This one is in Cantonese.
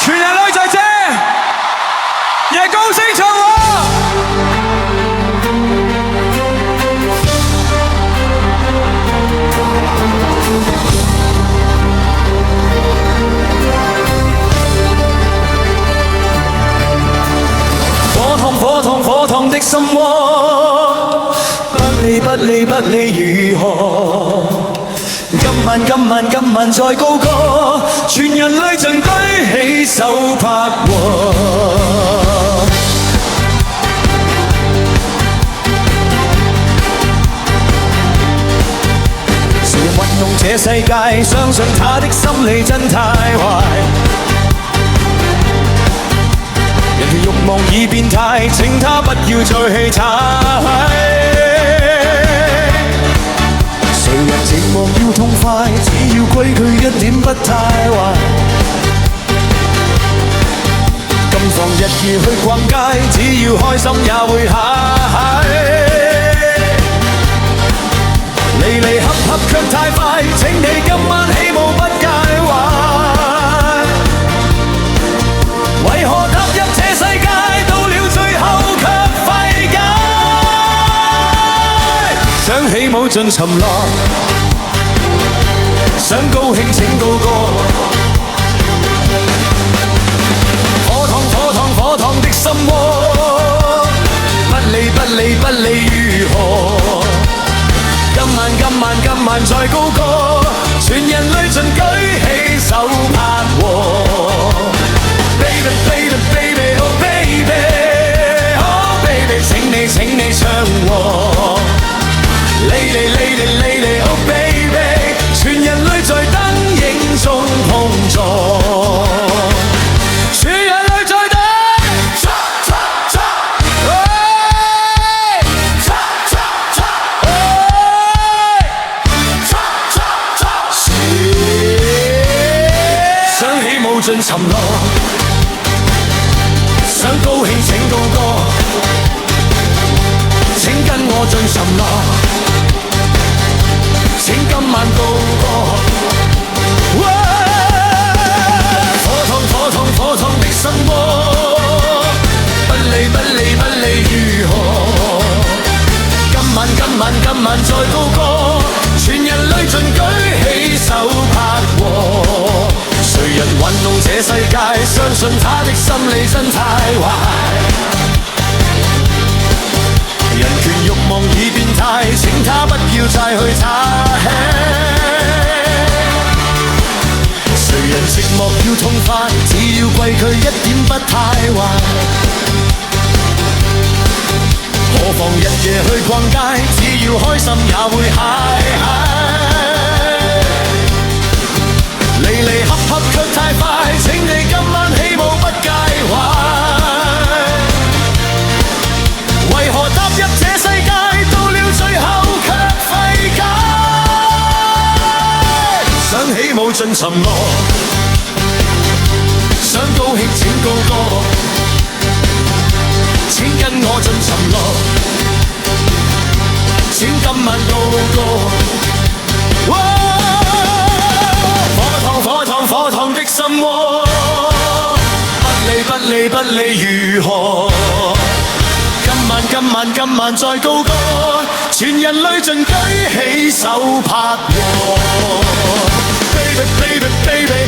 全人類姐姐，夜高聲唱喎。火燙的心窩，不理如何。今晚再高歌，全人類盡舉起手拍和。誰人運用這世界，相信他的心理真太壞。欲望已變態，請他不要再去踩。誰人寂寞要痛快，只要規矩一點不太壞。今放日夜去逛街，只要開心也會嗨。離合卻太快，請你今晚起舞不介懷。為何踏入這世界，到了最後卻費解？想起舞盡沉落，想高興請高歌。火燙的心窩，不理如何。今晚再高歌，全人類盡舉起手拍和。Baby, oh baby，請你唱和。Lady, oh baby， 全人類在燈影中碰撞。全人類在燈，想起舞盡沉落。想高興請高歌，請跟我進沉落，請今晚高歌。火燙的心窩，不理如何。今晚再高歌，全人類盡舉起手拍和。誰人玩弄這世界，相信他的心理真太壞。人權慾望已變態，請他不要再去踩。誰人寂寞要痛快，只要規矩一點不太壞。何妨日夜去逛街，只要開心也會嗨。離合卻太快，請你今晚起舞不介懷。為何踏入這世界，到了最後卻費解？想起舞盡沉落，想高興請高歌，請跟我進沉落，請今晚高歌。火燙的心窩，不理如何。今晚再高歌，全人類盡舉起手拍和。Baby